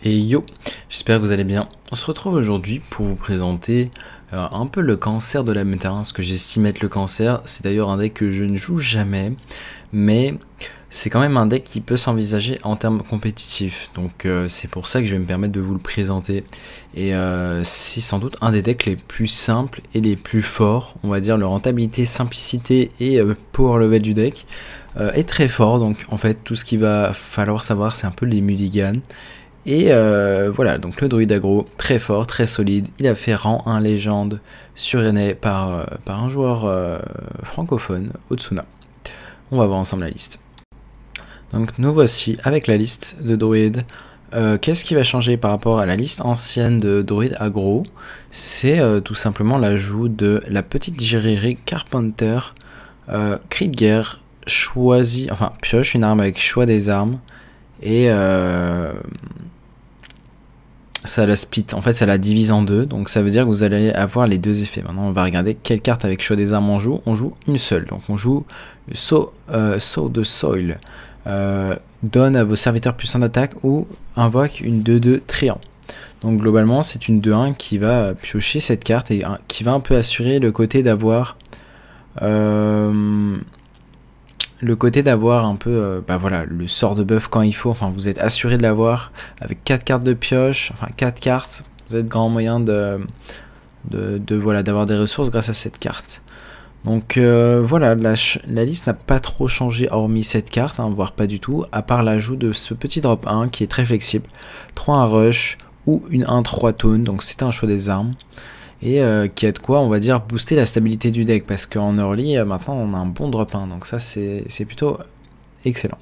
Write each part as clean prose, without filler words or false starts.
Et yo, j'espère que vous allez bien. On se retrouve aujourd'hui pour vous présenter un peu le cancer de la méta, ce que j'estime être le cancer. C'est d'ailleurs un deck que je ne joue jamais, mais c'est quand même un deck qui peut s'envisager en termes compétitifs. Donc c'est pour ça que je vais me permettre de vous le présenter. Et c'est sans doute un des decks les plus simples et les plus forts. On va dire le rentabilité, simplicité et power level du deck est très fort. Donc en fait tout ce qu'il va falloir savoir c'est un peu les mulligans. Et voilà, donc le druide aggro, très fort, très solide, il a fait rang 1 légende suréné par un joueur francophone, Otsuna. On va voir ensemble la liste. Donc nous voici avec la liste de druides. Qu'est-ce qui va changer par rapport à la liste ancienne de druides aggro? C'est tout simplement l'ajout de la petite Jiriri Carpenter, cri de guerre, choisit, enfin pioche une arme avec choix des armes, et ça la split, en fait ça la divise en deux, donc ça veut dire que vous allez avoir les deux effets. Maintenant on va regarder quelle carte avec choix des armes on joue une seule, donc on joue le saut de soil, donne à vos serviteurs plus 1 d'attaque ou invoque une 2-2 triant. Donc globalement c'est une 2-1 qui va piocher cette carte et qui va un peu assurer le côté d'avoir un peu voilà, le sort de buff quand il faut. Enfin vous êtes assuré de l'avoir avec 4 cartes de pioche, enfin 4 cartes, vous êtes grand moyen voilà, d'avoir des ressources grâce à cette carte. Donc voilà, la liste n'a pas trop changé hormis cette carte, hein, voire pas du tout, à part l'ajout de ce petit drop 1 qui est très flexible, 3-1 rush ou une 1-3 taunt, donc c'est un choix des armes. Et qui a de quoi, on va dire, booster la stabilité du deck, parce qu'en early, maintenant, on a un bon drop 1, donc ça, c'est plutôt excellent.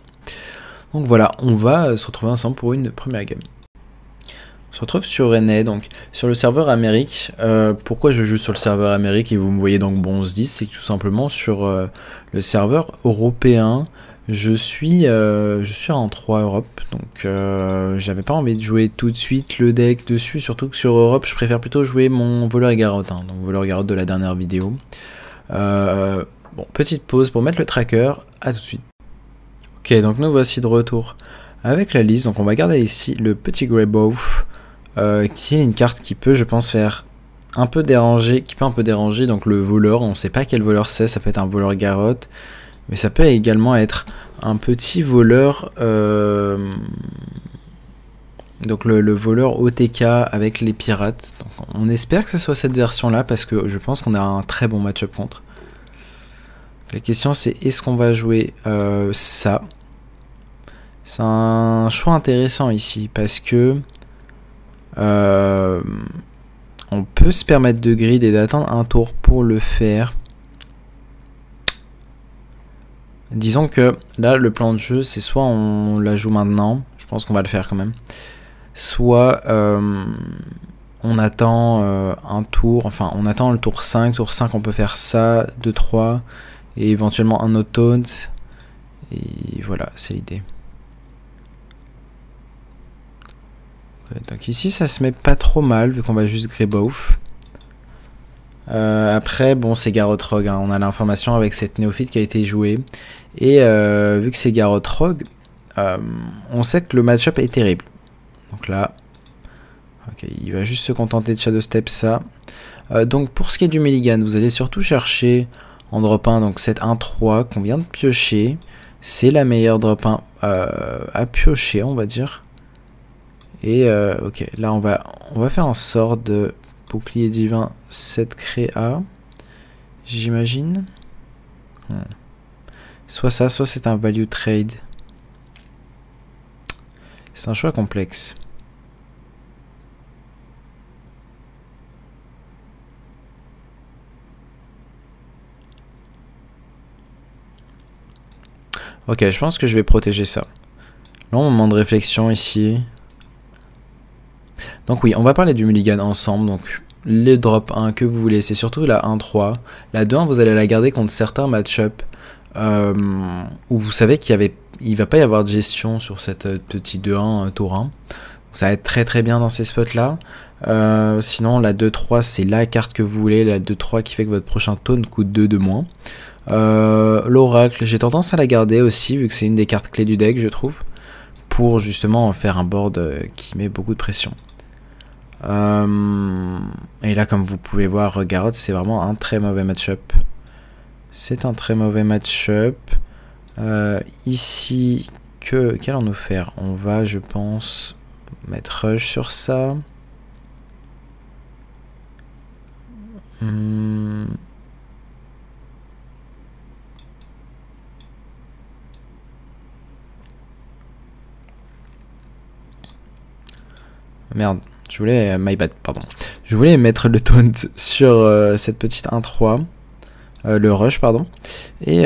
Donc voilà, on va se retrouver ensemble pour une première game. On se retrouve sur René, donc sur le serveur Amérique. Pourquoi je joue sur le serveur Amérique et vous me voyez donc bronze 10, c'est que tout simplement sur le serveur européen, je suis en 3 Europe, donc j'avais pas envie de jouer tout de suite le deck dessus, surtout que sur Europe je préfère plutôt jouer mon voleur Garrot, hein, donc voleur Garrot de la dernière vidéo. Bon, petite pause pour mettre le tracker, à tout de suite. Ok, donc nous voici de retour avec la liste, donc on va garder ici le petit Greybow, qui est une carte qui peut je pense faire un peu déranger, donc le voleur, on sait pas quel voleur c'est, ça peut être un voleur Garrot, mais ça peut également être un petit voleur, donc le voleur OTK avec les pirates. Donc on espère que ce soit cette version là parce que je pense qu'on a un très bon match-up contre. La question c'est est-ce qu'on va jouer ça? C'est un choix intéressant ici parce que on peut se permettre de grid et d'attendre un tour pour le faire. Disons que là le plan de jeu c'est soit on la joue maintenant, je pense qu'on va le faire quand même, soit on attend un tour, enfin on attend le tour 5 on peut faire ça, 2-3 et éventuellement un autre taunt et voilà c'est l'idée. Okay, donc ici ça se met pas trop mal vu qu'on va juste Greybow. Après bon c'est Garrot Rogue, hein. On a l'information avec cette néophyte qui a été jouée et vu que c'est Garrot Rogue, on sait que le match-up est terrible. Donc là ok, il va juste se contenter de Shadow Step ça. Donc pour ce qui est du mulligan, vous allez surtout chercher en drop 1 donc cette 1-3 qu'on vient de piocher, c'est la meilleure drop 1 à piocher on va dire. Et ok, là on va faire en sorte de bouclier divin 7 créa, j'imagine. Soit ça, soit c'est un value trade. C'est un choix complexe. Ok, je pense que je vais protéger ça. Long moment de réflexion ici. Donc oui, on va parler du mulligan ensemble, donc les drop 1 que vous voulez, c'est surtout la 1-3. La 2-1, vous allez la garder contre certains match-up où vous savez qu'il va pas y avoir de gestion sur cette petit 2-1 tour 1. Ça va être très très bien dans ces spots-là. Sinon, la 2-3, c'est la carte que vous voulez, la 2-3 qui fait que votre prochain taunt coûte 2 de moins. L'oracle, j'ai tendance à la garder aussi, vu que c'est une des cartes clés du deck, je trouve. pour justement faire un board qui met beaucoup de pression. Et là, comme vous pouvez voir, Garrote, c'est vraiment un très mauvais match-up. C'est un très mauvais match-up. Ici, qu'allons-nous faire? On va, je pense, mettre rush sur ça. Merde, je voulais... my bad, pardon. Je voulais mettre le taunt sur cette petite 1-3. Le rush, pardon. Et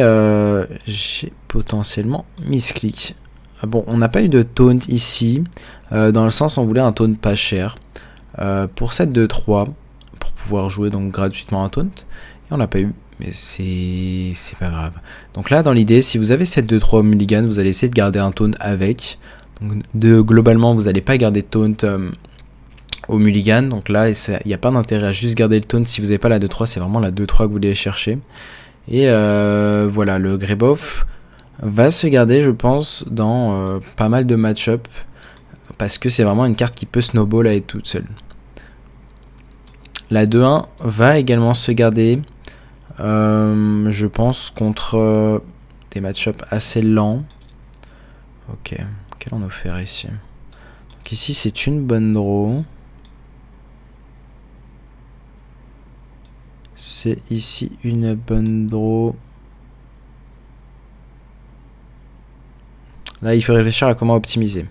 j'ai potentiellement misclick. Bon, on n'a pas eu de taunt ici. Dans le sens, on voulait un taunt pas cher. Pour cette 2-3. Pour pouvoir jouer donc gratuitement un taunt. Et on l'a pas eu. Mais c'est pas grave. Donc là, dans l'idée, si vous avez cette 2-3 au mulligan, vous allez essayer de garder un taunt avec. Donc globalement, vous n'allez pas garder taunt au mulligan. Donc là, il n'y a pas d'intérêt à juste garder le taunt si vous n'avez pas la 2-3. C'est vraiment la 2-3 que vous voulez chercher. Et voilà, le Greboff va se garder, je pense, dans pas mal de match-up. Parce que c'est vraiment une carte qui peut snowball à être toute seule. La 2-1 va également se garder. Je pense contre des match-up assez lents. Ok, qu'allons-nous faire ici? Donc ici c'est une bonne draw. C'est ici une bonne draw. Là il faut réfléchir à comment optimiser.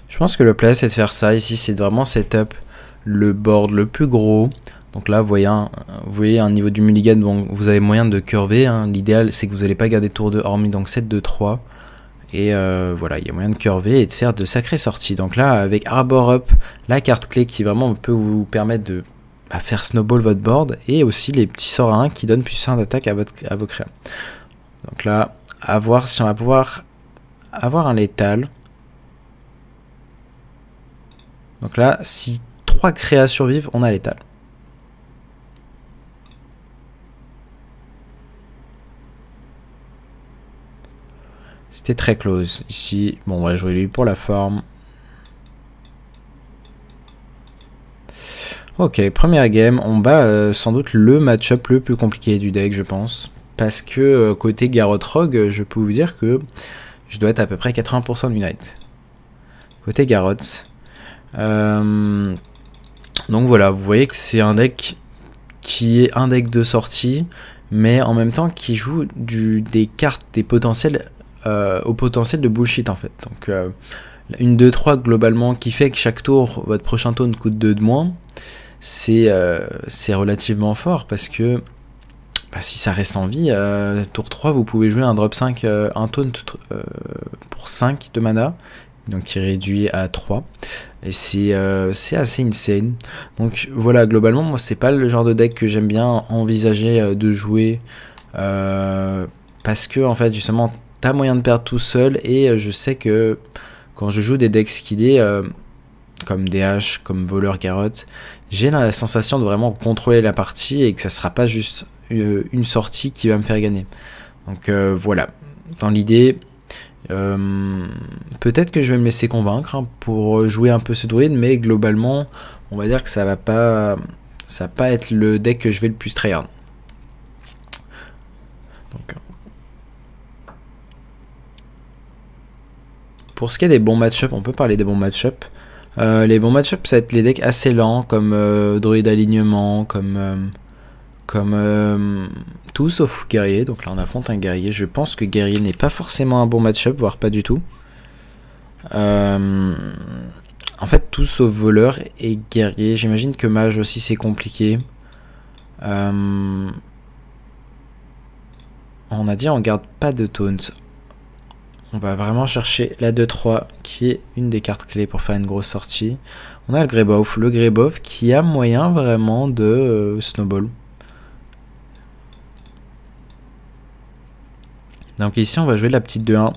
Je pense que le play c'est de faire ça. Ici c'est vraiment setup le board le plus gros. Donc là vous voyez un niveau du mulligan, bon, vous avez moyen de curver. Hein. L'idéal c'est que vous n'allez pas garder tour 2 hormis donc 7, 2, 3. Et voilà, il y a moyen de curver et de faire de sacrées sorties. Donc là avec Arbor Up, la carte clé qui vraiment peut vous permettre de faire snowball votre board. Et aussi les petits sorts à 1 qui donnent plus 1 d'attaque à vos créas. Donc là, à voir si on va pouvoir avoir un létal. Donc là, si 3 créas survivent, on a létal. C'était très close. Ici, bon, on va jouer lui pour la forme. Ok, première game. On bat sans doute le match-up le plus compliqué du deck, je pense. Parce que côté Garrote Rogue, je peux vous dire que je dois être à peu près 80% de Unite. Côté Garrote. Donc voilà, vous voyez que c'est un deck qui est un deck de sortie, mais en même temps qui joue des cartes, des potentiels au potentiel de bullshit en fait. Donc une 2-3 globalement qui fait que chaque tour, votre prochain tour coûte 2 de moins, c'est relativement fort parce que si ça reste en vie, tour 3 vous pouvez jouer un drop 5, un taunt pour 5 de mana. Donc qui réduit à 3 et c'est assez insane. Donc voilà, globalement moi c'est pas le genre de deck que j'aime bien envisager de jouer parce que en fait justement t'as moyen de perdre tout seul et je sais que quand je joue des decks skillés comme DH, comme voleur Garrote, j'ai la sensation de vraiment contrôler la partie et que ça sera pas juste une sortie qui va me faire gagner. Donc voilà, dans l'idée peut-être que je vais me laisser convaincre hein, pour jouer un peu ce druide, mais globalement on va dire que ça va pas être le deck que je vais le plus tryhard. Donc pour ce qui est des bons match-up, on peut parler des bons match-up. Les bons match-up ça va être les decks assez lents comme druide alignement, comme tout sauf guerrier. Donc là on affronte un guerrier. Je pense que guerrier n'est pas forcément un bon match-up, voire pas du tout. En fait tout sauf voleur et guerrier. J'imagine que mage aussi c'est compliqué. On a dit on garde pas de taunt. On va vraiment chercher la 2-3 qui est une des cartes clés pour faire une grosse sortie. On a le Greybuff qui a moyen vraiment de snowball. Donc ici on va jouer la petite 2-1.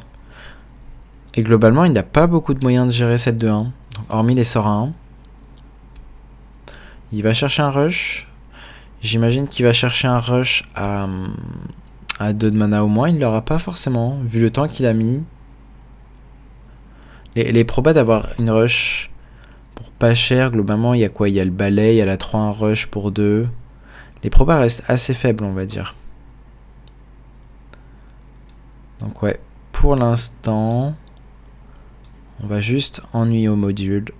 Et globalement il n'a pas beaucoup de moyens de gérer cette 2-1. Hormis les sorts à 1. Il va chercher un rush. J'imagine qu'il va chercher un rush à 2 de mana au moins. Il ne l'aura pas forcément, vu le temps qu'il a mis. Les probas d'avoir une rush pour pas cher, globalement, il y a quoi? Il y a le balai, il y a la 3 un rush pour 2. Les probas restent assez faibles, on va dire. Donc ouais, pour l'instant, on va juste ennuyer au module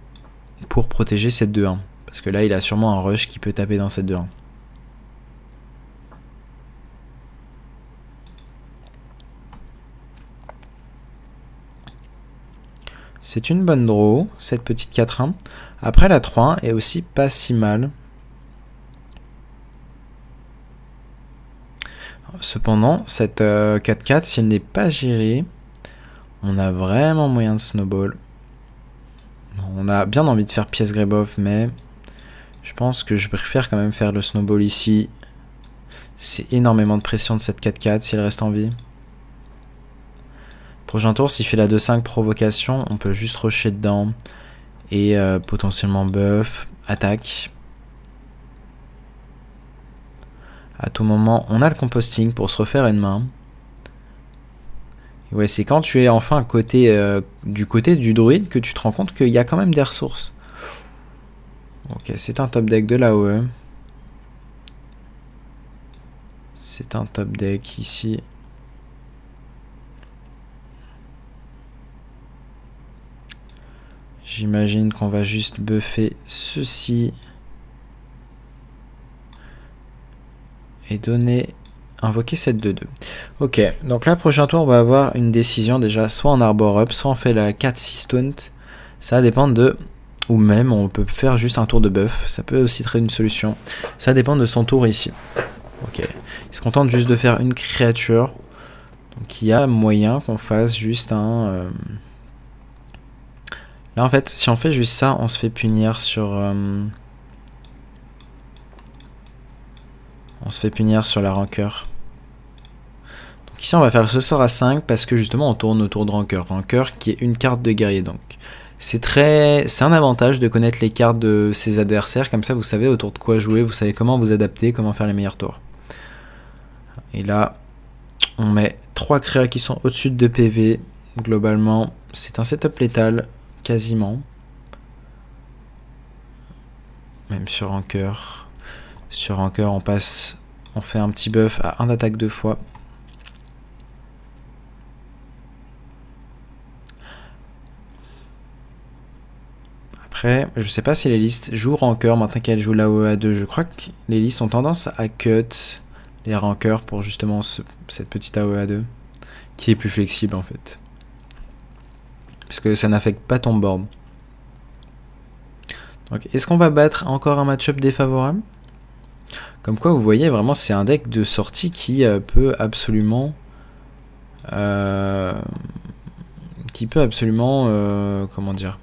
pour protéger cette 2-1. Parce que là, il a sûrement un rush qui peut taper dans cette 2-1. C'est une bonne draw, cette petite 4-1. Après, la 3-1 est aussi pas si mal. Cependant, cette 4-4, si elle n'est pas gérée, on a vraiment moyen de snowball. On a bien envie de faire pièce Greybuff, mais je pense que je préfère quand même faire le snowball ici. C'est énormément de pression de cette 4-4 si elle reste en vie. Prochain tour, s'il fait la 2-5 provocation, on peut juste rusher dedans. Et potentiellement buff, attaque. À tout moment, on a le composting pour se refaire une main. Et ouais, c'est quand tu es enfin du côté du druide que tu te rends compte qu'il y a quand même des ressources. Ok, c'est un top deck de l'AOE. C'est un top deck ici. J'imagine qu'on va juste buffer ceci. Et invoquer cette 2-2. Ok, donc là, prochain tour, on va avoir une décision déjà. Soit on arbor up, soit on fait la 4-6 taunt. Ça va dépendre de... Ou même, on peut faire juste un tour de buff. Ça peut aussi être une solution. Ça dépend de son tour ici. Ok, il se contente juste de faire une créature. Donc il y a moyen qu'on fasse juste un... Là, en fait, si on fait juste ça, on se fait punir sur... On se fait punir sur la rancœur. Donc ici on va faire ce sort à 5 parce que justement on tourne autour de rancœur. Rancœur qui est une carte de guerrier. Donc c'est un avantage de connaître les cartes de ses adversaires. Comme ça vous savez autour de quoi jouer, vous savez comment vous adapter, comment faire les meilleurs tours. Et là on met 3 créas qui sont au-dessus de 2 PV. Globalement c'est un setup létal quasiment. Même sur rancœur. Sur rancœur, on fait un petit buff à 1 d'attaque 2 fois. Après, je sais pas si les listes jouent rancœur maintenant qu'elles jouent l'AOE à 2. Je crois que les listes ont tendance à cut les rancœurs pour justement cette petite AOE à 2. Qui est plus flexible en fait. Puisque ça n'affecte pas ton board. Donc, est-ce qu'on va battre encore un match-up défavorable ? Comme quoi, vous voyez, vraiment, c'est un deck de sortie qui peut absolument... comment dire ?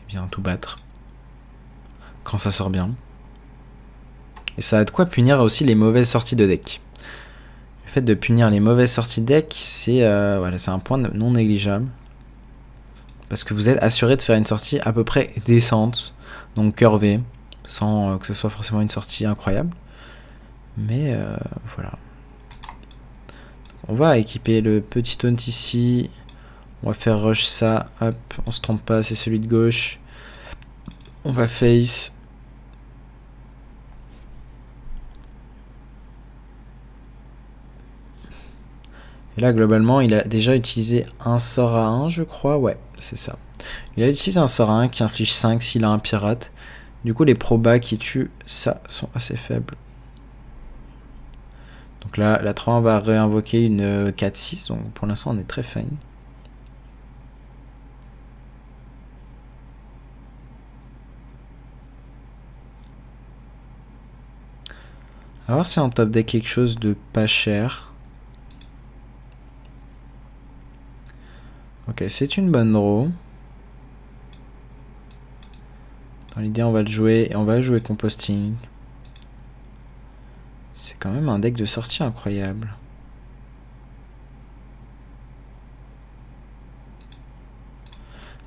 Eh bien, tout battre. Quand ça sort bien. Et ça a de quoi punir aussi les mauvaises sorties de deck. Le fait de punir les mauvaises sorties de deck, c'est voilà, c'est un point non négligeable. Parce que vous êtes assuré de faire une sortie à peu près décente. Donc curvée. Sans que ce soit forcément une sortie incroyable. Mais voilà. On va équiper le petit taunt ici. On va faire rush ça. Hop, on se trompe pas, c'est celui de gauche. On va face. Et là, globalement, il a déjà utilisé un sort à 1, je crois. Ouais, c'est ça. Il a utilisé un sort à 1 qui inflige 5 s'il a un pirate. Du coup, les probas qui tuent ça sont assez faibles. Donc là, la 3 va réinvoquer une 4-6. Donc pour l'instant, on est très fine. On va voir si on top deck quelque chose de pas cher. Ok, c'est une bonne draw. Dans l'idée, on va le jouer et on va jouer composting. C'est quand même un deck de sortie incroyable.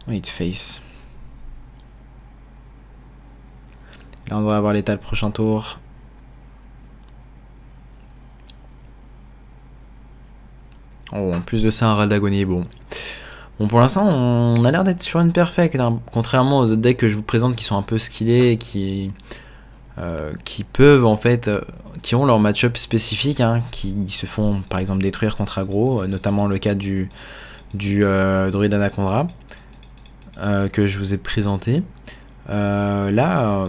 Wait, face. Là, on devrait avoir l'état le prochain tour. Oh, en plus de ça, un Radagonie, bon. Bon, pour l'instant, on a l'air d'être sur une perfect, hein. Contrairement aux autres decks que je vous présente qui sont un peu skillés et qui peuvent, en fait, qui ont leur match-up spécifique, hein, qui se font, par exemple, détruire contre aggro, notamment le cas du Druid Anaconda, que je vous ai présenté. Là,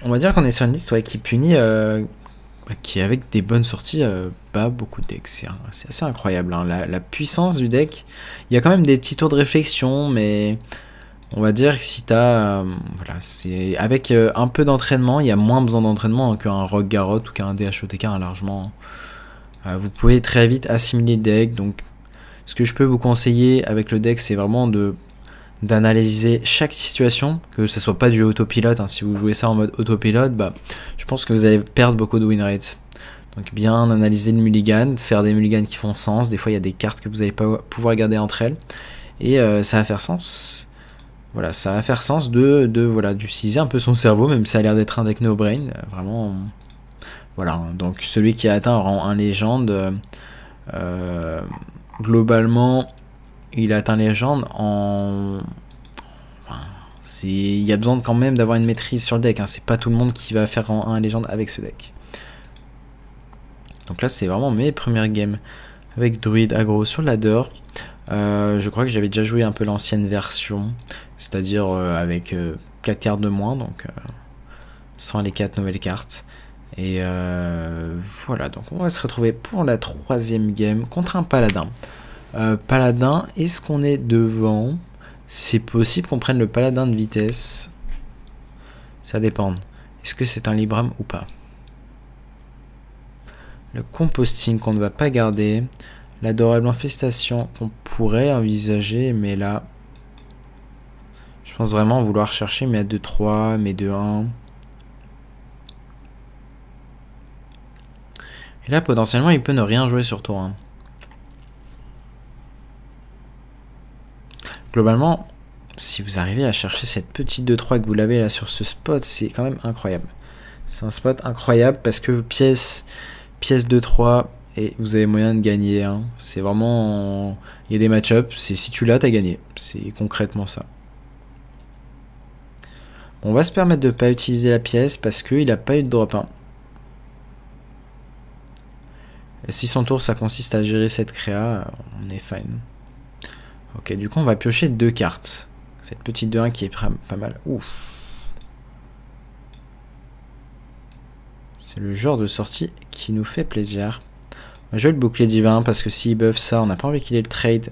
on va dire qu'on est sur une liste, ouais, qui punit, qui avec des bonnes sorties, pas beaucoup de decks. C'est assez incroyable, hein. La puissance du deck. Il y a quand même des petits tours de réflexion, mais on va dire que si t'as, voilà, c'est avec un peu d'entraînement, il y a moins besoin d'entraînement, hein, qu'un Rogue Garrot ou qu'un DHOTK, hein, largement. Vous pouvez très vite assimiler le deck. Donc, ce que je peux vous conseiller avec le deck, c'est vraiment d'analyser chaque situation, que ce soit pas du autopilote, hein. Si vous jouez ça en mode autopilote, bah, je pense que vous allez perdre beaucoup de win rates. Donc bien analyser le mulligan, faire des mulligans qui font sens. Des fois il y a des cartes que vous n'allez pas pouvoir garder entre elles, et ça va faire sens. Voilà, ça va faire sens voilà, d'utiliser un peu son cerveau, même si ça a l'air d'être un deck no brain, vraiment. Voilà, donc celui qui a atteint rang 1 légende, globalement il a atteint légende en... Enfin, il y a besoin quand même d'avoir une maîtrise sur le deck, hein. C'est pas tout le monde qui va faire rang 1 légende avec ce deck. Donc là c'est vraiment mes premières games avec Druid aggro sur ladder. Je crois que j'avais déjà joué un peu l'ancienne version, c'est-à-dire avec 4 cartes de moins, donc sans les 4 nouvelles cartes. Et voilà, donc on va se retrouver pour la 3e game contre un paladin. Paladin, est-ce qu'on est devant? C'est possible qu'on prenne le paladin de vitesse. Ça dépend. Est-ce que c'est un Libram ou pas? Le composting qu'on ne va pas garder. L'adorable infestation qu'on pourrait envisager, mais là, je pense vraiment vouloir chercher mes 2-3, mes 2-1. Et là, potentiellement, il peut ne rien jouer sur tour 1. Globalement, si vous arrivez à chercher cette petite 2-3 que vous l'avez là sur ce spot, c'est quand même incroyable. C'est un spot incroyable parce que pièce 2-3 et vous avez moyen de gagner, hein. C'est vraiment... Il y a des match-ups, c'est si tu l'as, t'as gagné. C'est concrètement ça. On va se permettre de ne pas utiliser la pièce parce qu'il n'a pas eu de drop 1. Et si son tour ça consiste à gérer cette créa, on est fine. Ok, du coup on va piocher 2 cartes. Cette petite 2-1 qui est pas mal. Ouf. C'est le genre de sortie qui nous fait plaisir. On va jouer le bouclier divin parce que s'il buff ça, on n'a pas envie qu'il ait le trade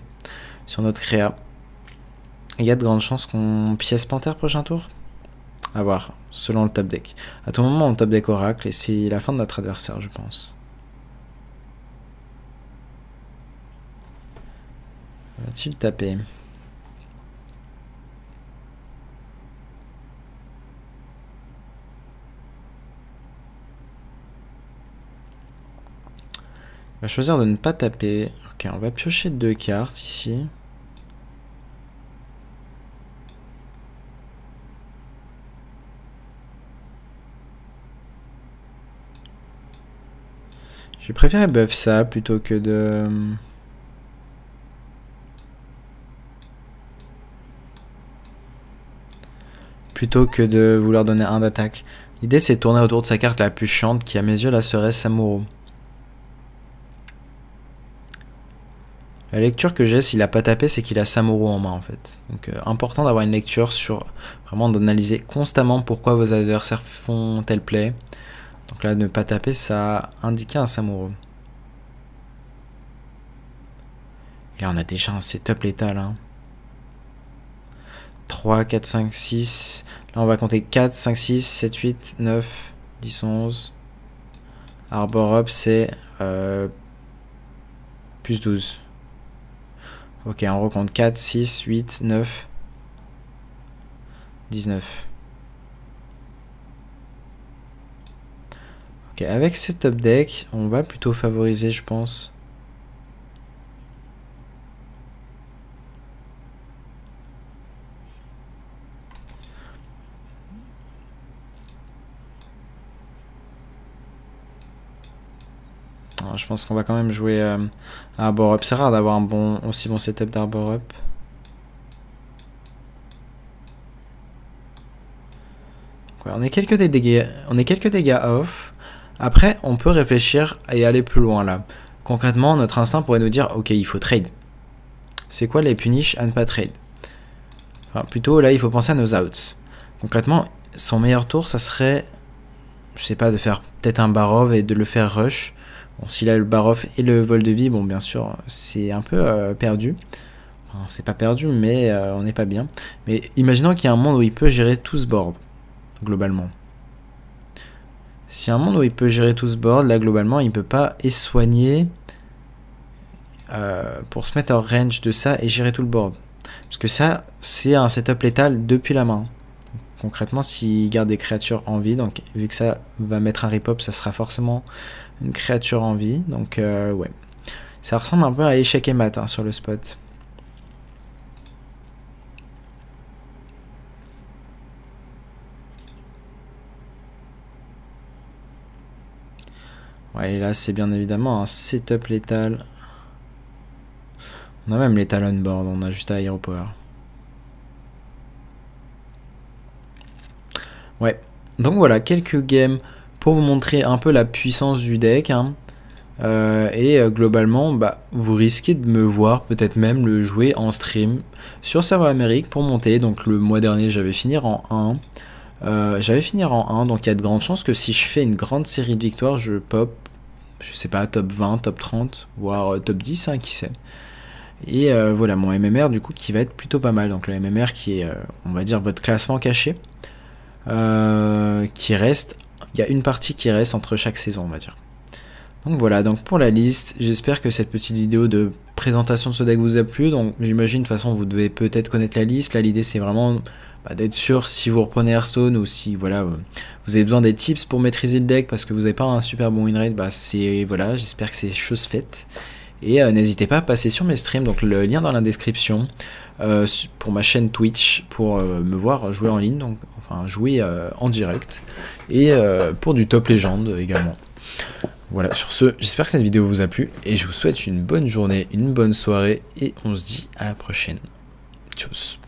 sur notre créa. Il y a de grandes chances qu'on pièce Panthère prochain tour. À voir, selon le top deck. À tout moment on top deck Oracle et c'est la fin de notre adversaire, je pense. Va-t-il taper? On va choisir de ne pas taper. Ok, on va piocher 2 cartes ici. Je préfère buff ça plutôt que de... vouloir donner 1 d'attaque. L'idée c'est de tourner autour de sa carte la plus chiante qui à mes yeux là serait Samuro. La lecture que j'ai s'il a pas tapé c'est qu'il a Samuro en main en fait. Donc important d'avoir une lecture sur vraiment d'analyser constamment pourquoi vos adversaires font tel play. Donc là ne pas taper ça indiquait un Samuro. Et là on a déjà un setup létal, hein. 3, 4, 5, 6. Là, on va compter 4, 5, 6, 7, 8, 9, 10, 11. Arbor Up, c'est plus 12. Ok, on recompte 4, 6, 8, 9, 19. Ok, avec ce top deck, on va plutôt favoriser, je pense. Alors, je pense qu'on va quand même jouer Arbor Up. C'est rare d'avoir un aussi bon setup d'Arbor Up. Ouais, on est quelques dégâts off. Après, on peut réfléchir et aller plus loin là. Concrètement, notre instinct pourrait nous dire, ok, il faut trade. C'est quoi les punish à ne pas trade? Enfin, plutôt là, il faut penser à nos outs. Concrètement, son meilleur tour, ça serait, je sais pas, de faire peut-être un Barov et de le faire rush. Bon, s'il a le Barov et le vol de vie, bon, bien sûr, c'est un peu perdu. Enfin, c'est pas perdu, mais on n'est pas bien. Mais imaginons qu'il y a un monde où il peut gérer tout ce board, globalement. Si un monde où il peut gérer tout ce board, là, globalement, il peut pas soigner pour se mettre en range de ça et gérer tout le board. Parce que ça, c'est un setup létal depuis la main. Concrètement, s'il garde des créatures en vie, donc vu que ça va mettre un rip-up, ça sera forcément une créature en vie. Donc, ouais. Ça ressemble un peu à échec et mat hein, sur le spot. Ouais, et là, c'est bien évidemment un setup létal. On a même létal on board, on a juste à Hero Power. Ouais, donc voilà, quelques games pour vous montrer un peu la puissance du deck. Hein. Globalement, bah, vous risquez de me voir peut-être même le jouer en stream sur serveur Amérique pour monter. Donc le mois dernier, j'avais fini en 1. Donc il y a de grandes chances que si je fais une grande série de victoires, je pop, je sais pas, top 20, top 30, voire top 10, hein, qui sait. Et voilà, mon MMR du coup qui va être plutôt pas mal. Donc le MMR qui est, on va dire, votre classement caché. Qui reste, il y a une partie qui reste entre chaque saison, on va dire. Donc voilà, donc pour la liste, j'espère que cette petite vidéo de présentation de ce deck vous a plu. Donc j'imagine de toute façon vous devez peut-être connaître la liste. Là l'idée c'est vraiment d'être sûr si vous reprenez Hearthstone ou si voilà vous avez besoin des tips pour maîtriser le deck parce que vous n'avez pas un super bon winrate, c'est voilà, j'espère que c'est chose faite. Et n'hésitez pas à passer sur mes streams, donc le lien dans la description, pour ma chaîne Twitch, pour me voir jouer en ligne, donc enfin jouer en direct, et pour du top légende également. Voilà, sur ce, j'espère que cette vidéo vous a plu, et je vous souhaite une bonne journée, une bonne soirée, et on se dit à la prochaine. Tchuss.